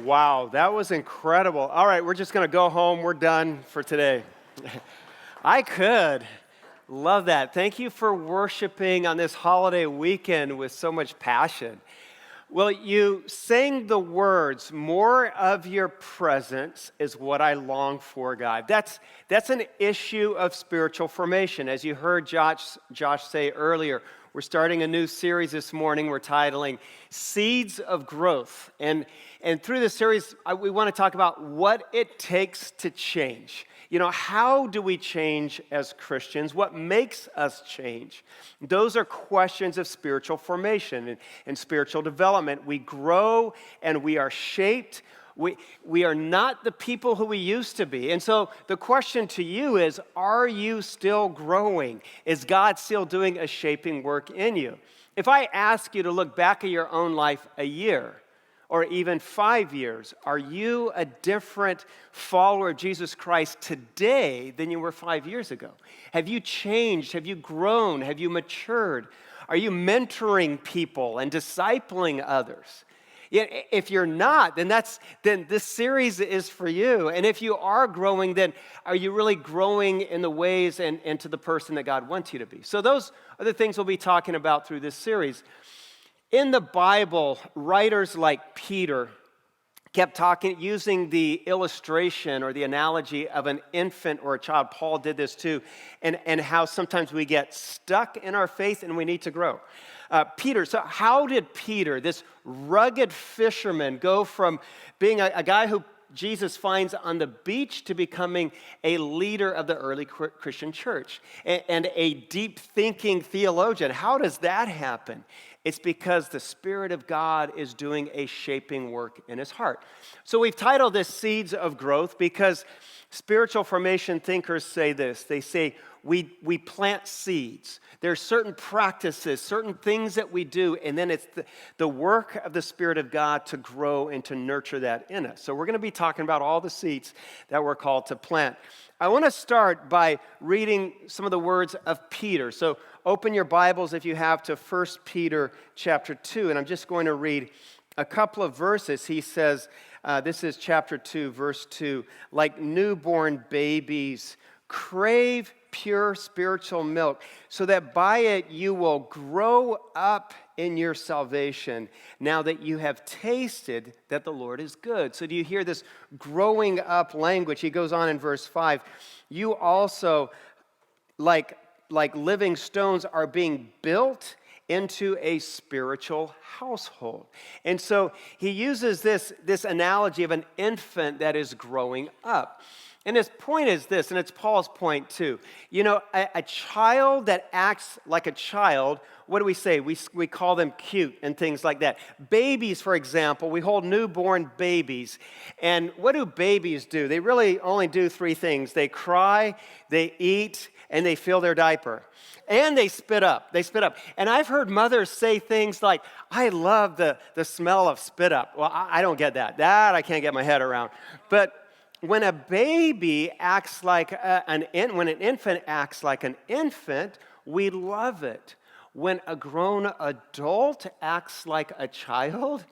Wow, that was incredible. All right, we're just going to go home. We're done for today. I could. Love that. Thank you for worshiping on this holiday weekend with so much passion. Well, you sang the words, "More of your presence is what I long for, God." That's an issue of spiritual formation. As you heard Josh say earlier, we're starting a new series this morning we're titling Seeds of Growth. And through this series, we want to talk about what it takes to change. You know, how do we change as Christians? What makes us change? Those are questions of spiritual formation and spiritual development. We grow and we are shaped. We are not the people who we used to be. And so the question to you is, are you still growing? Is God still doing a shaping work in you? If I ask you to look back at your own life a year, or even 5 years, are you a different follower of Jesus Christ today than you were 5 years ago? Have you changed? Have you grown? Have you matured? Are you mentoring people and discipling others? Yeah, if you're not, then this series is for you. And if you are growing, then are you really growing in the ways and to the person that God wants you to be? So those are the things we'll be talking about through this series. In the Bible, writers like Peter kept using the illustration or the analogy of an infant or a child. Paul did this too, and how sometimes we get stuck in our faith and we need to grow. So how did Peter, this rugged fisherman, go from being a guy who Jesus finds on the beach to becoming a leader of the early Christian church and a deep-thinking theologian? How does that happen? It's because the Spirit of God is doing a shaping work in his heart. So we've titled this Seeds of Growth because spiritual formation thinkers say this. They say we plant seeds. There are certain practices, certain things that we do, and then it's the work of the Spirit of God to grow and to nurture that in us. So we're going to be talking about all the seeds that we're called to plant. I want to start by reading some of the words of Peter. So open your Bibles if you have to 1 Peter chapter 2, and I'm just going to read a couple of verses. He says, this is chapter 2, verse 2, "Like newborn babies, crave pure spiritual milk, so that by it you will grow up in your salvation, now that you have tasted that the Lord is good." So do you hear this growing up language? He goes on in verse 5, "You also, like living stones, are being built into a spiritual household." And so he uses this analogy of an infant that is growing up. And his point is this, and it's Paul's point too. You know, a child that acts like a child, what do we say? We call them cute and things like that. Babies, for example, we hold newborn babies. And what do babies do? They really only do three things. They cry, they eat, and they fill their diaper. And they spit up. And I've heard mothers say things like, "I love the smell of spit up." Well, I don't get that. That I can't get my head around. But when a baby acts like when an infant acts like an infant, we love it. When a grown adult acts like a child,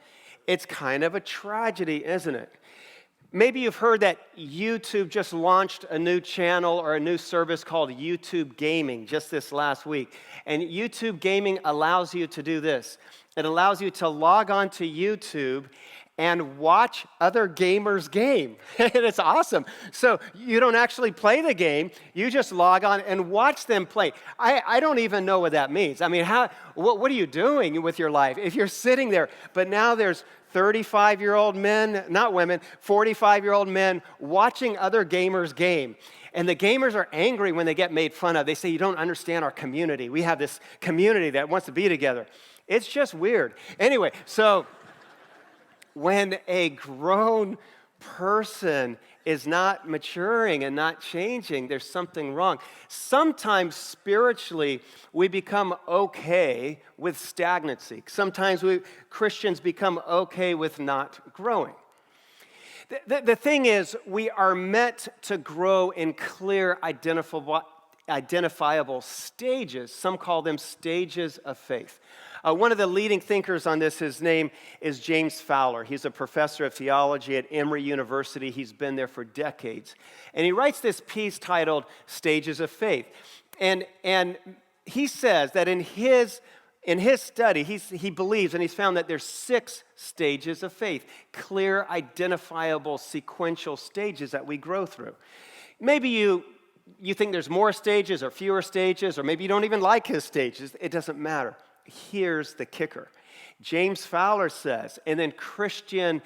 it's kind of a tragedy, isn't it? Maybe you've heard that YouTube just launched a new channel or a new service called YouTube Gaming just this last week. And YouTube Gaming allows you to do this. It allows you to log on to YouTube and watch other gamers game. And it's awesome. So you don't actually play the game. You just log on and watch them play. I don't even know what that means. I mean, what are you doing with your life if you're sitting there? But now there's 35-year-old men, not women, 45-year-old men watching other gamers game. And the gamers are angry when they get made fun of. They say, "You don't understand our community. We have this community that wants to be together." It's just weird. Anyway, so when a grown person is not maturing and not changing, there's something wrong. Sometimes spiritually, we become okay with stagnancy. Sometimes Christians become okay with not growing. The thing is, we are meant to grow in clear, identifiable stages. Some call them stages of faith. One of the leading thinkers on this, his name is James Fowler. He's a professor of theology at Emory University. He's been there for decades. And he writes this piece titled Stages of Faith. And he says that in his study, he believes, and he's found that there's 6 stages of faith, clear, identifiable, sequential stages that we grow through. Maybe you think there's more stages or fewer stages, or maybe you don't even like his stages. It doesn't matter. Here's the kicker. James Fowler says, and then Christian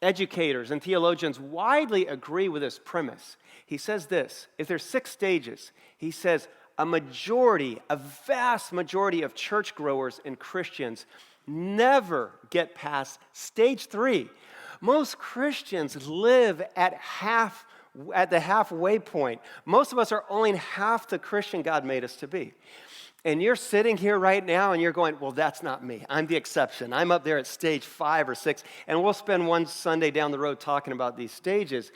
educators and theologians widely agree with this premise. He says this: if there's 6 stages, he says a vast majority of church growers and Christians never get past stage 3. Most Christians live at the halfway point. Most of us are only half the Christian God made us to be. And you're sitting here right now and you're going, well, that's not me. I'm the exception. I'm up there at stage 5 or 6. And we'll spend one Sunday down the road talking about these stages.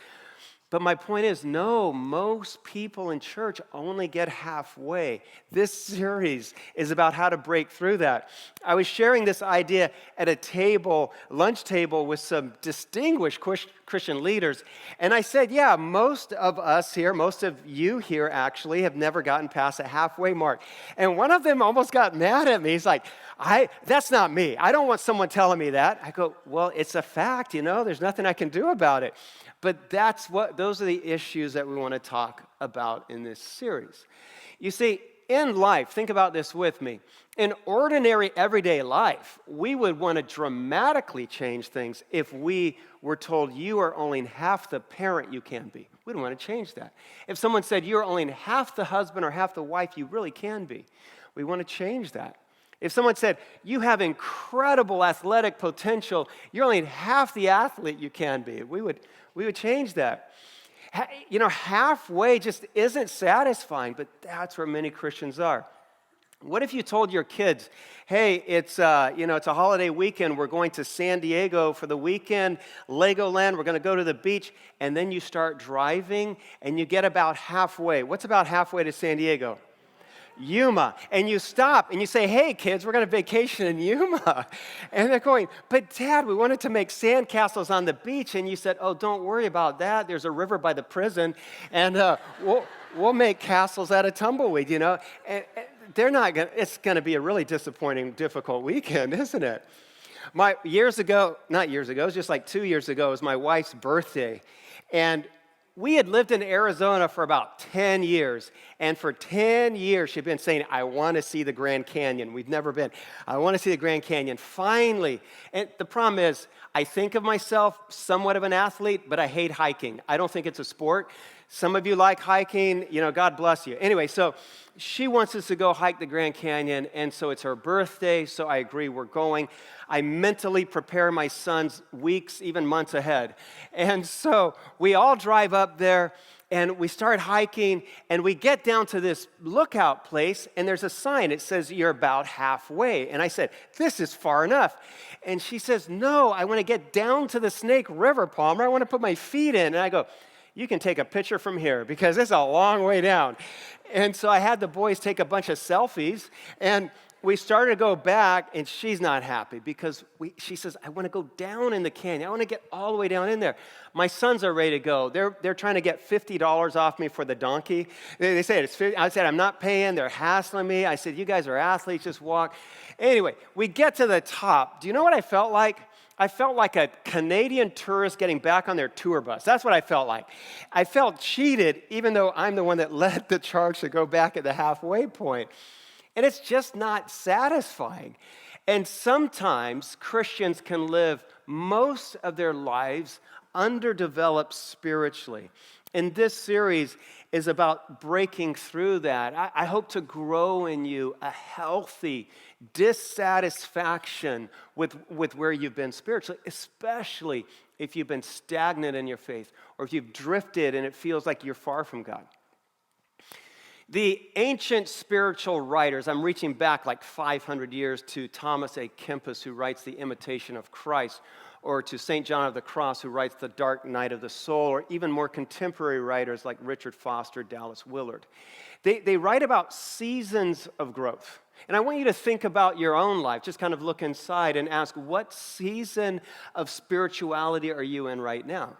But my point is, no, most people in church only get halfway. This series is about how to break through that. I was sharing this idea at a lunch table with some distinguished Christian leaders, and I said, yeah, most of us here, most of you here actually have never gotten past a halfway mark. And one of them almost got mad at me. He's like, that's not me. I don't want someone telling me that. I go, well, it's a fact, there's nothing I can do about it. But those are the issues that we want to talk about in this series. You see, in life, think about this with me. In ordinary, everyday life, we would want to dramatically change things if we were told you are only half the parent you can be. We don't want to change that. If someone said you're only half the husband or half the wife you really can be, we want to change that. If someone said, you have incredible athletic potential, you're only half the athlete you can be, we would change that. Halfway just isn't satisfying, but that's where many Christians are. What if you told your kids, hey, it's a holiday weekend, we're going to San Diego for the weekend, Legoland, we're going to go to the beach, and then you start driving and you get about halfway. What's about halfway to San Diego? Yuma, and you stop and you say, hey kids, we're going to vacation in Yuma. And they're going, but Dad, we wanted to make sandcastles on the beach. And you said, oh, don't worry about that. There's a river by the prison, and we'll make castles out of tumbleweed, And it's going to be a really disappointing, difficult weekend, isn't it? It was just like 2 years ago, it was my wife's birthday. And we had lived in Arizona for about 10 years, and for 10 years she'd been saying, I want to see the Grand Canyon. We've never been. I want to see the Grand Canyon. Finally, and the problem is, I think of myself somewhat of an athlete, but I hate hiking. I don't think it's a sport. Some of you like hiking, God bless you. Anyway, so she wants us to go hike the Grand Canyon, and so it's her birthday, so I agree we're going. I mentally prepare my sons weeks, even months ahead. And so we all drive up there, and we start hiking, and we get down to this lookout place, and there's a sign. It says, you're about halfway. And I said, this is far enough. And she says, no, I want to get down to the Snake River, Palmer. I want to put my feet in. And I go, you can take a picture from here because it's a long way down. And so I had the boys take a bunch of selfies, and we started to go back, and she's not happy because she says, I want to go down in the canyon. I want to get all the way down in there. My sons are ready to go. They're trying to get $50 off me for the donkey. They said, it's 50. I said, I'm not paying. They're hassling me. I said, you guys are athletes, just walk. Anyway, we get to the top. Do you know what I felt like? I felt like a Canadian tourist getting back on their tour bus. That's what I felt like. I felt cheated, even though I'm the one that led the charge to go back at the halfway point. And it's just not satisfying. And sometimes Christians can live most of their lives underdeveloped spiritually. And this series is about breaking through that. I hope to grow in you a healthy dissatisfaction with where you've been spiritually, especially if you've been stagnant in your faith or if you've drifted and it feels like you're far from God. The ancient spiritual writers, I'm reaching back like 500 years to Thomas A. Kempis, who writes The Imitation of Christ, or to St. John of the Cross, who writes The Dark Night of the Soul, or even more contemporary writers like Richard Foster, Dallas Willard. They write about seasons of growth. And I want you to think about your own life, just kind of look inside and ask, what season of spirituality are you in right now?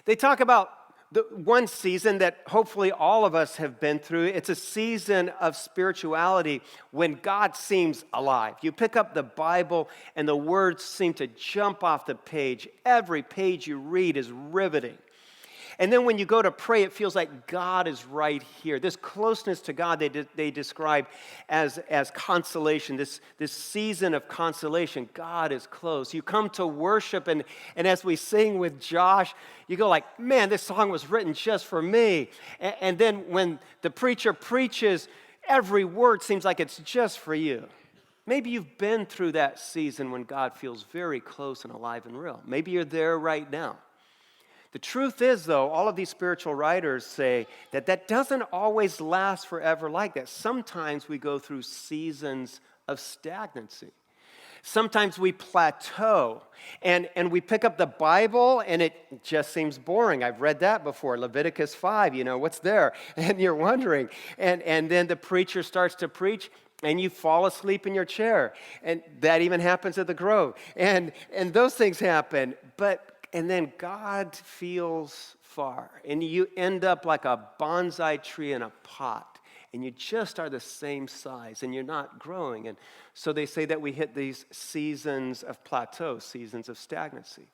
They talk about the one season that hopefully all of us have been through. It's a season of spirituality when God seems alive. You pick up the Bible and the words seem to jump off the page. Every page you read is riveting. And then when you go to pray, it feels like God is right here. This closeness to God they describe as consolation, this season of consolation. God is close. You come to worship, and as we sing with Josh, you go like, man, this song was written just for me. And then when the preacher preaches, every word seems like it's just for you. Maybe you've been through that season when God feels very close and alive and real. Maybe you're there right now. The truth is, though, all of these spiritual writers say that doesn't always last forever like that. Sometimes we go through seasons of stagnancy. Sometimes we plateau, and we pick up the Bible, and it just seems boring. I've read that before, Leviticus 5, what's there? And you're wondering. And then the preacher starts to preach, and you fall asleep in your chair. And that even happens at the Grove. And those things happen, and then God feels far, and you end up like a bonsai tree in a pot, and you just are the same size, and you're not growing. And so they say that we hit these seasons of plateau, seasons of stagnancy.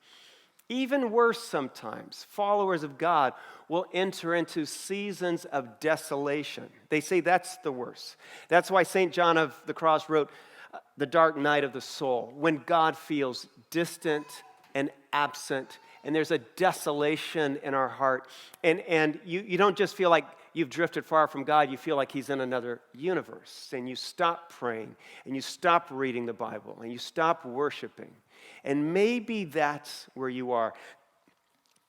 Even worse sometimes, followers of God will enter into seasons of desolation. They say that's the worst. That's why St. John of the Cross wrote The Dark Night of the Soul, when God feels distant and absent, and there's a desolation in our heart, and you don't just feel like you've drifted far from God, you feel like he's in another universe, and you stop praying, and you stop reading the Bible, and you stop worshiping, and maybe that's where you are.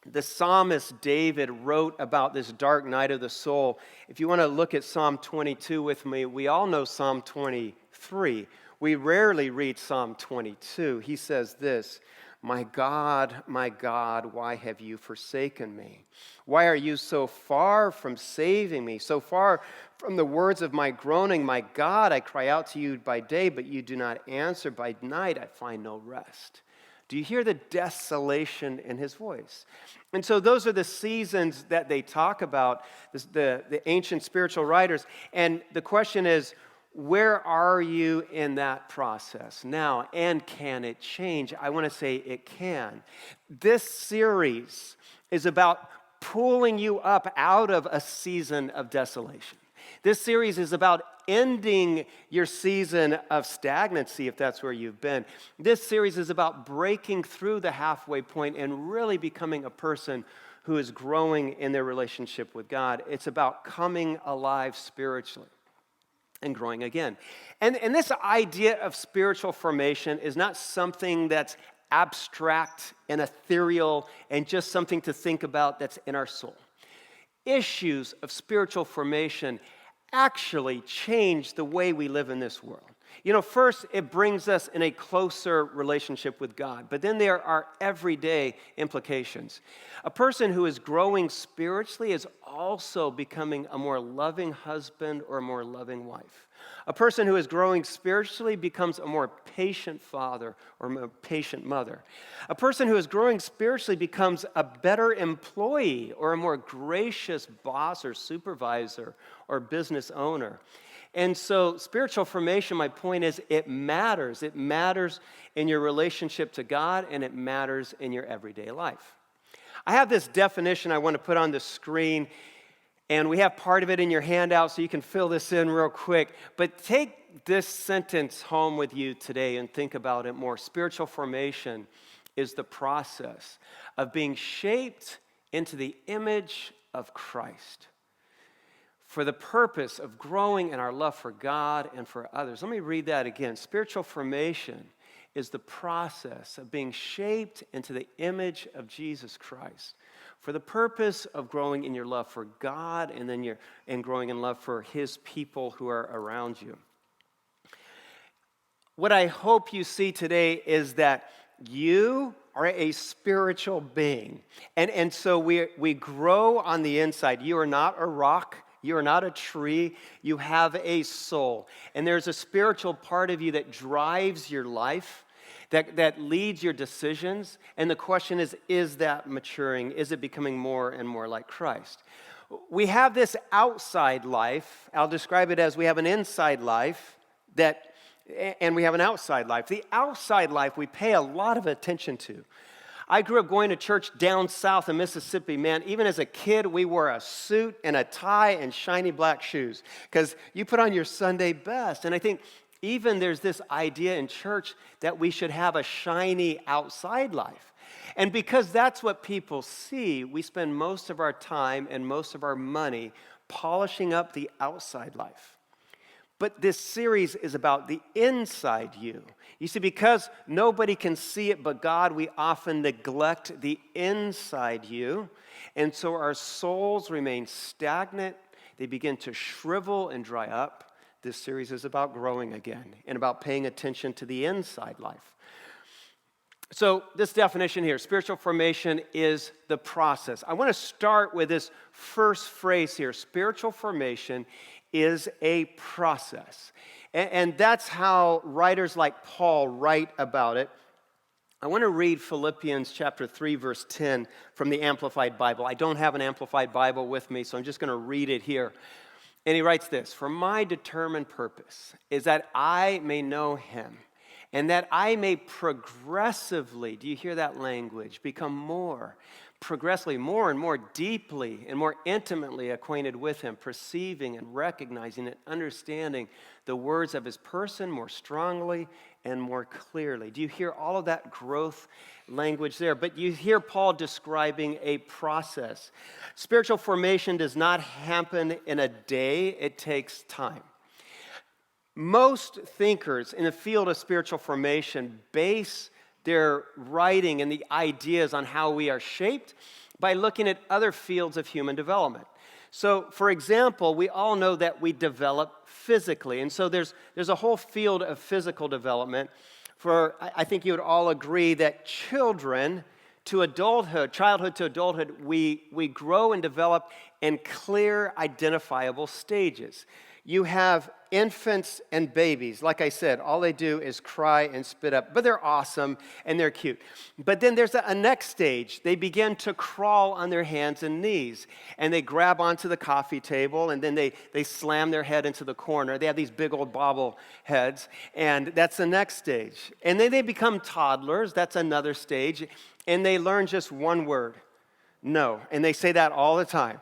The psalmist David wrote about this dark night of the soul. If you want to look at Psalm 22 with me, we all know Psalm 23. We rarely read Psalm 22. He says this, my God, why have you forsaken me? Why are you so far from saving me, so far from the words of my groaning? My God, I cry out to you by day, but you do not answer. By night, I find no rest. Do you hear the desolation in his voice? And so those are the seasons that they talk about, the ancient spiritual writers. And the question is, where are you in that process now? And can it change? I want to say it can. This series is about pulling you up out of a season of desolation. This series is about ending your season of stagnancy, if that's where you've been. This series is about breaking through the halfway point and really becoming a person who is growing in their relationship with God. It's about coming alive spiritually and growing again. And this idea of spiritual formation is not something that's abstract and ethereal and just something to think about that's in our soul. Issues of spiritual formation actually change the way we live in this world. First, it brings us in a closer relationship with God, but then there are everyday implications. A person who is growing spiritually is also becoming a more loving husband or a more loving wife. A person who is growing spiritually becomes a more patient father or a more patient mother. A person who is growing spiritually becomes a better employee or a more gracious boss or supervisor or business owner. And so spiritual formation, my point is, it matters. It matters in your relationship to God, and it matters in your everyday life. I have this definition I want to put on the screen, and we have part of it in your handout, so you can fill this in real quick. But take this sentence home with you today and think about it more. Spiritual formation is the process of being shaped into the image of Christ, for the purpose of growing in our love for God and for others. Let me read that again. Spiritual formation is the process of being shaped into the image of Jesus Christ, for the purpose of growing in your love for God and growing in love for his people who are around you. What I hope you see today is that you are a spiritual being. And so we grow on the inside. You are not a rock. You are not a tree. You have a soul. And there's a spiritual part of you that drives your life, that leads your decisions. And the question is that maturing? Is it becoming more and more like Christ? We have this outside life. I'll describe it as we have an inside life and we have an outside life. The outside life we pay a lot of attention to. I grew up going to church down south in Mississippi. Man, even as a kid, we wore a suit and a tie and shiny black shoes because you put on your Sunday best. And I think even there's this idea in church that we should have a shiny outside life. And because that's what people see, we spend most of our time and most of our money polishing up the outside life. But this series is about the inside you. You see, because nobody can see it but God, we often neglect the inside you. And so our souls remain stagnant. They begin to shrivel and dry up. This series is about growing again and about paying attention to the inside life. So this definition here, spiritual formation is the process. I want to start with this first phrase here. Spiritual formation is a process. And that's how writers like Paul write about it. I want to read Philippians chapter 3, verse 10 from the Amplified Bible. I don't have an Amplified Bible with me, so I'm just going to read it here. And he writes this: "For my determined purpose is that I may know him, and that I may progressively," do you hear that language, "become progressively more and more deeply and more intimately acquainted with him, perceiving and recognizing and understanding the words of his person more strongly and more clearly." Do you hear all of that growth language there? But you hear Paul describing a process. Spiritual formation does not happen in a day. It takes time. Most thinkers in the field of spiritual formation base their writing and the ideas on how we are shaped by looking at other fields of human development. So, for example, we all know that we develop physically. And so there's a whole field of physical development. I think you would all agree that childhood to adulthood, we grow and develop in clear, identifiable stages. You have infants and babies. Like I said, all they do is cry and spit up, but they're awesome and they're cute. But then there's a next stage. They begin to crawl on their hands and knees, and they grab onto the coffee table, and then they slam their head into the corner. They have these big old bobble heads, and that's the next stage. And then they become toddlers. That's another stage, and they learn just one word, no, and they say that all the time.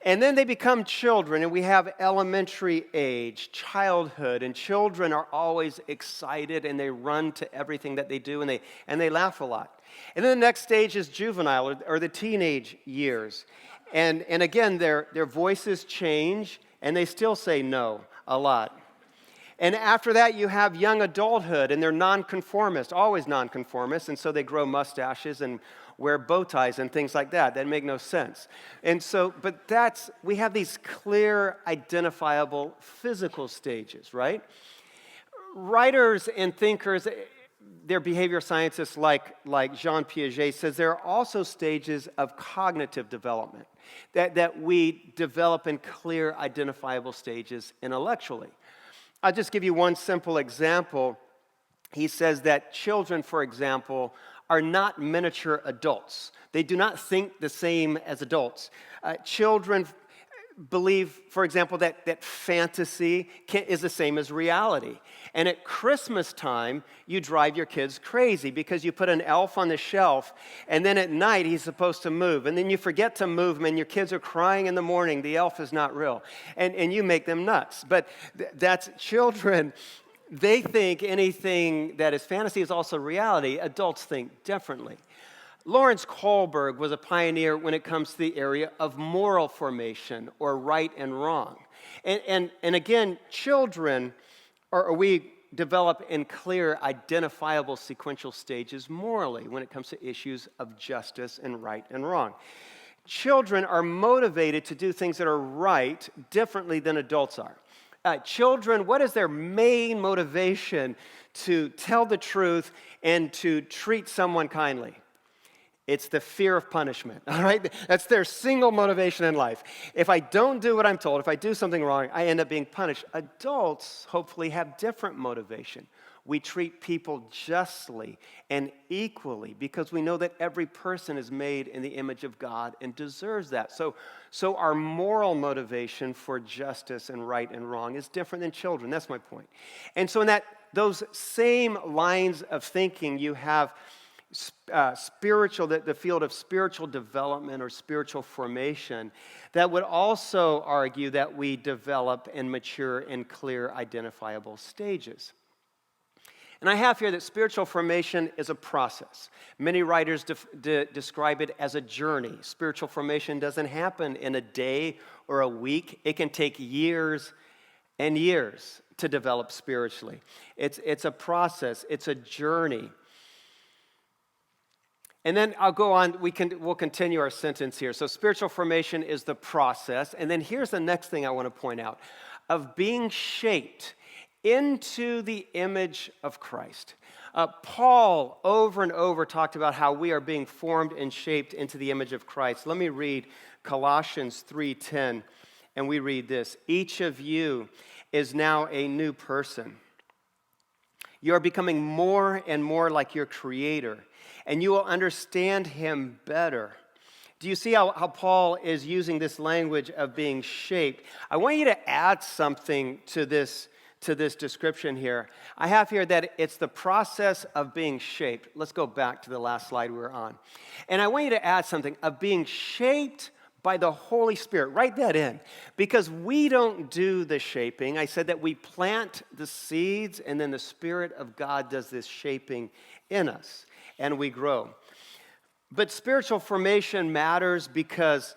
And then they become children, and we have elementary age, childhood, and children are always excited, and they run to everything that they do, and they laugh a lot. And then the next stage is juvenile, or the teenage years. And again, their voices change, and they still say no a lot. And after that, you have young adulthood, and they're nonconformist, always nonconformist, and so they grow mustaches and wear bow ties and things like that. That make no sense. And so, we have these clear, identifiable physical stages, right? Writers and thinkers, their behavior scientists like Jean Piaget says there are also stages of cognitive development that we develop in clear, identifiable stages intellectually. I'll just give you one simple example. He says that children, for example, are not miniature adults. They do not think the same as adults. Children believe, for example, that fantasy is the same as reality. And at Christmas time, you drive your kids crazy because you put an elf on the shelf, and then at night he's supposed to move. And then you forget to move him, and your kids are crying in the morning. The elf is not real. And you make them nuts. But that's children. They think anything that is fantasy is also reality. Adults think differently. Lawrence Kohlberg was a pioneer when it comes to the area of moral formation, or right and wrong. And again, children, we develop in clear, identifiable sequential stages morally when it comes to issues of justice and right and wrong. Children are motivated to do things that are right differently than adults are. Children, what is their main motivation to tell the truth and to treat someone kindly? It's the fear of punishment, all right? That's their single motivation in life. If I don't do what I'm told, if I do something wrong, I end up being punished. Adults hopefully have different motivation. We treat people justly and equally because we know that every person is made in the image of God and deserves that. So our moral motivation for justice and right and wrong is different than children. That's my point. And so in those same lines of thinking, you have the field of spiritual development or spiritual formation that would also argue that we develop and mature in clear, identifiable stages. And I have here that spiritual formation is a process. Many writers describe it as a journey. Spiritual formation doesn't happen in a day or a week. It can take years and years to develop spiritually. It's a process. It's a journey. And then I'll go on. We'll continue our sentence here. So spiritual formation is the process. And then here's the next thing I want to point out. Of being shaped into the image of Christ. Paul over and over talked about how we are being formed and shaped into the image of Christ. Let me read Colossians 3:10, and we read this. Each of you is now a new person. You are becoming more and more like your Creator, and you will understand Him better. Do you see how Paul is using this language of being shaped? I want you to add something to this description here. I have here that it's the process of being shaped. Let's go back to the last slide we were on. And I want you to add something of being shaped by the Holy Spirit. Write that in. Because we don't do the shaping. I said that we plant the seeds and then the Spirit of God does this shaping in us and we grow. But spiritual formation matters because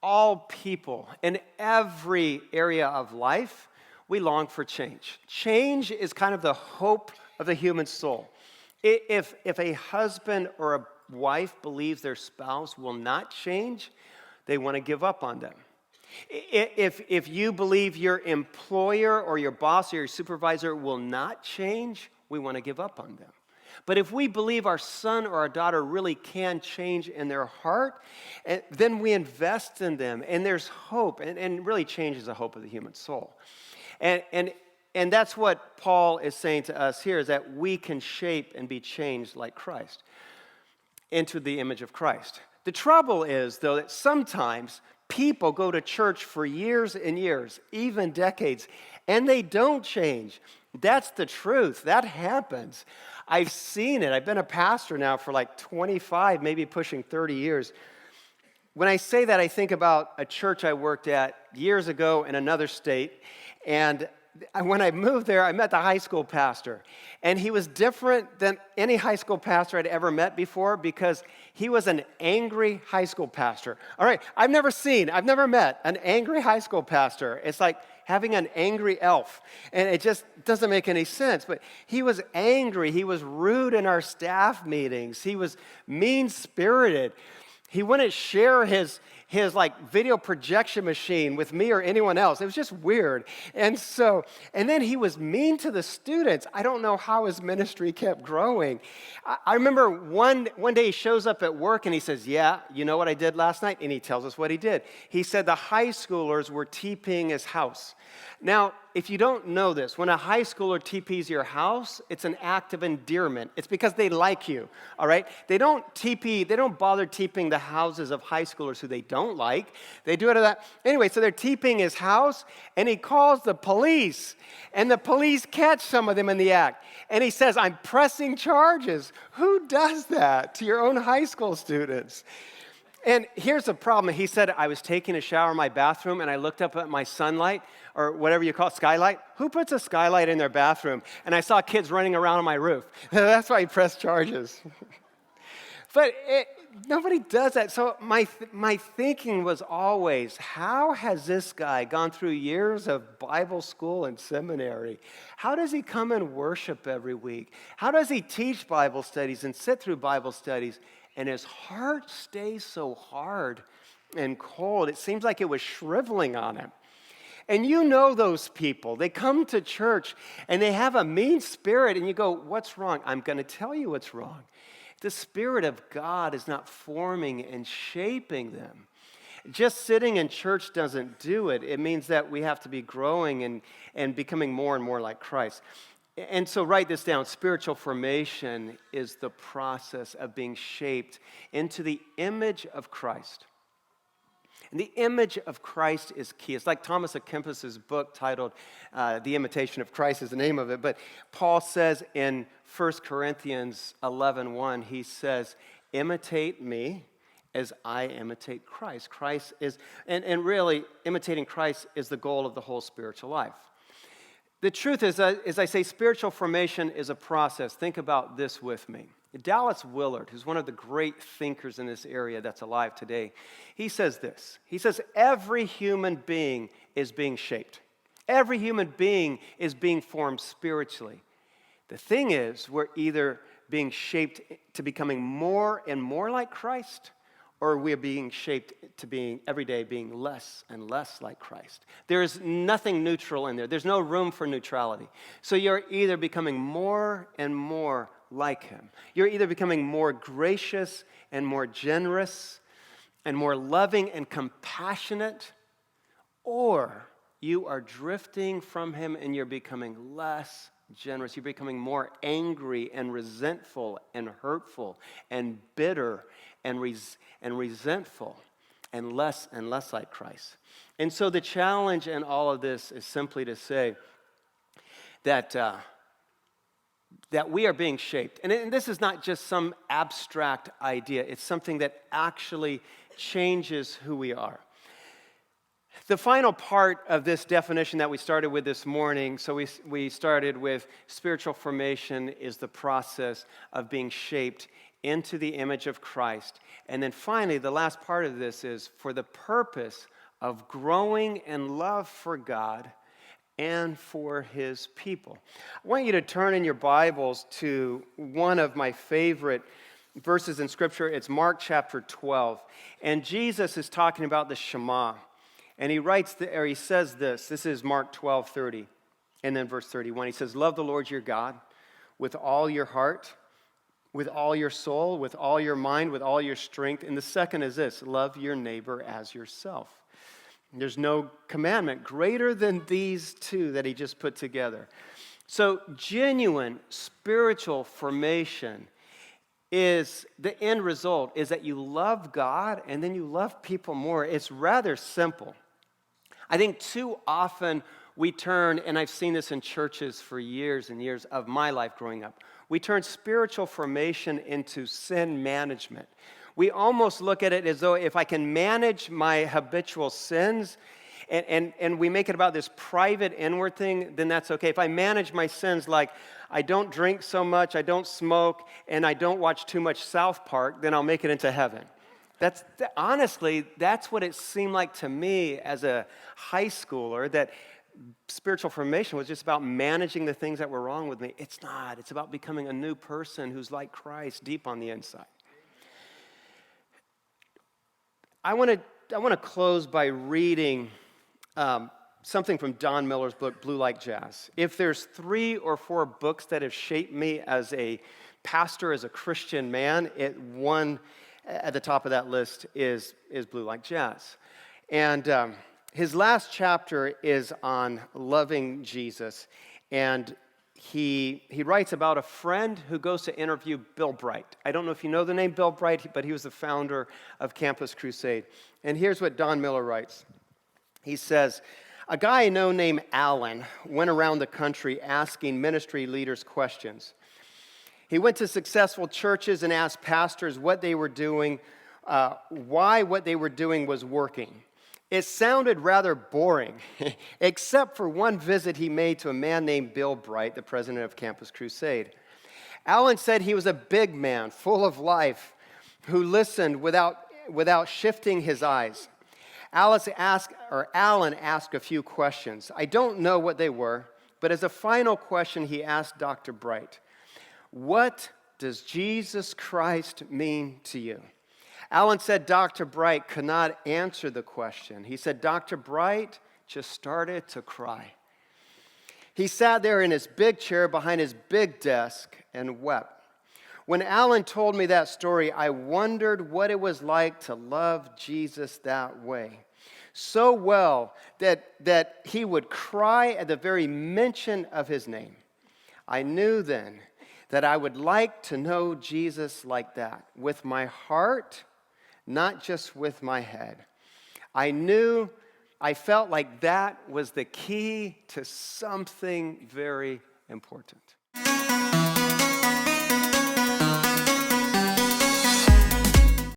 all people in every area of life, we long for change. Change is kind of the hope of the human soul. If a husband or a wife believes their spouse will not change, they want to give up on them. If you believe your employer or your boss or your supervisor will not change, we want to give up on them. But if we believe our son or our daughter really can change in their heart, then we invest in them, and there's hope, and really change is the hope of the human soul. And that's what Paul is saying to us here, is that we can shape and be changed like Christ into the image of Christ. The trouble is, though, that sometimes people go to church for years and years, even decades, and they don't change. That's the truth. That happens. I've seen it. I've been a pastor now for like 25, maybe pushing 30 years. When I say that, I think about a church I worked at years ago in another state. And when I moved there, I met the high school pastor. And he was different than any high school pastor I'd ever met before because he was an angry high school pastor. All right, I've never met an angry high school pastor. It's like having an angry elf. And it just doesn't make any sense. But he was angry. He was rude in our staff meetings. He was mean-spirited. He wouldn't share his like video projection machine with me or anyone else. It was just weird. And then he was mean to the students. I don't know how his ministry kept growing. I remember one day he shows up at work and he says, "Yeah, you know what I did last night?" And he tells us what he did. He said the high schoolers were TPing his house. Now, if you don't know this, when a high schooler TPs your house, it's an act of endearment. It's because they like you, all right? They don't bother TPing the houses of high schoolers who they don't like. They do it at that. Anyway, so they're TPing his house, and he calls the police, and the police catch some of them in the act. And he says, "I'm pressing charges." Who does that to your own high school students? And here's the problem. He said, "I was taking a shower in my bathroom, and I looked up at my sunlight, or whatever you call it, skylight. Who puts a skylight in their bathroom? And I saw kids running around on my roof." That's why he pressed charges. But nobody does that. So my thinking was always, how has this guy gone through years of Bible school and seminary? How does he come and worship every week? How does he teach Bible studies and sit through Bible studies? And his heart stays so hard and cold. It seems like it was shriveling on him. And you know those people. They come to church and they have a mean spirit and you go, "What's wrong?" "I'm going to tell you what's wrong. The Spirit of God is not forming and shaping them. Just sitting in church doesn't do it. It means that we have to be growing and becoming more and more like Christ. And so write this down. Spiritual formation is the process of being shaped into the image of Christ. And the image of Christ is key. It's like Thomas à Kempis's book titled The Imitation of Christ is the name of it. But Paul says in 1 Corinthians 11:1, he says, imitate me as I imitate Christ. Christ is, and really, imitating Christ is the goal of the whole spiritual life. The truth is, as I say, spiritual formation is a process. Think about this with me. Dallas Willard, who's one of the great thinkers in this area that's alive today, he says this. He says, every human being is being shaped. Every human being is being formed spiritually. The thing is, we're either being shaped to becoming more and more like Christ, or we're being shaped to being, every day, being less and less like Christ. There's nothing neutral in there. There's no room for neutrality. So you're either becoming more and more like him. You're either becoming more gracious and more generous and more loving and compassionate, or you are drifting from him and you're becoming less generous. You're becoming more angry and resentful and hurtful and bitter and resentful and less like Christ. And so the challenge in all of this is simply to say that we are being shaped. And this is not just some abstract idea. It's something that actually changes who we are. The final part of this definition that we started with this morning, so we started with spiritual formation is the process of being shaped into the image of Christ. And then finally, the last part of this is for the purpose of growing in love for God and for his people. I want you to turn in your Bibles to one of my favorite verses in Scripture. It's Mark chapter 12. And Jesus is talking about the Shema. And he says this. This is Mark 12:30. And then verse 31. He says, love the Lord your God with all your heart, with all your soul, with all your mind, with all your strength. And the second is this, love your neighbor as yourself. There's no commandment greater than these two that he just put together. So genuine spiritual formation is, the end result is that you love God and then you love people more. It's rather simple. I think too often we turn, and I've seen this in churches for years and years of my life growing up, we turn spiritual formation into sin management. We almost look at it as though if I can manage my habitual sins, and we make it about this private inward thing, then that's okay. If I manage my sins like I don't drink so much, I don't smoke, and I don't watch too much South Park, then I'll make it into heaven. Honestly, that's what it seemed like to me as a high schooler, that spiritual formation was just about managing the things that were wrong with me. It's not. It's about becoming a new person who's like Christ deep on the inside. I want to close by reading something from Don Miller's book, Blue Like Jazz. If there's 3 or 4 books that have shaped me as a pastor, as a Christian man, one at the top of that list is Blue Like Jazz. And his last chapter is on loving Jesus. And he writes about a friend who goes to interview Bill Bright. I don't know if you know the name Bill Bright, but he was the founder of Campus Crusade. And here's what Don Miller writes. He says, a guy I know named Alan went around the country asking ministry leaders questions. He went to successful churches and asked pastors what they were doing, why what they were doing was working. It sounded rather boring, except for one visit he made to a man named Bill Bright, the president of Campus Crusade. Alan said he was a big man, full of life, who listened without shifting his eyes. Alan asked a few questions. I don't know what they were, but as a final question, he asked Dr. Bright, what does Jesus Christ mean to you? Alan said Dr. Bright could not answer the question. He said Dr. Bright just started to cry. He sat there in his big chair behind his big desk and wept. When Alan told me that story, I wondered what it was like to love Jesus that way. So well that he would cry at the very mention of his name. I knew then that I would like to know Jesus like that, with my heart, not just with my head. I felt like that was the key to something very important.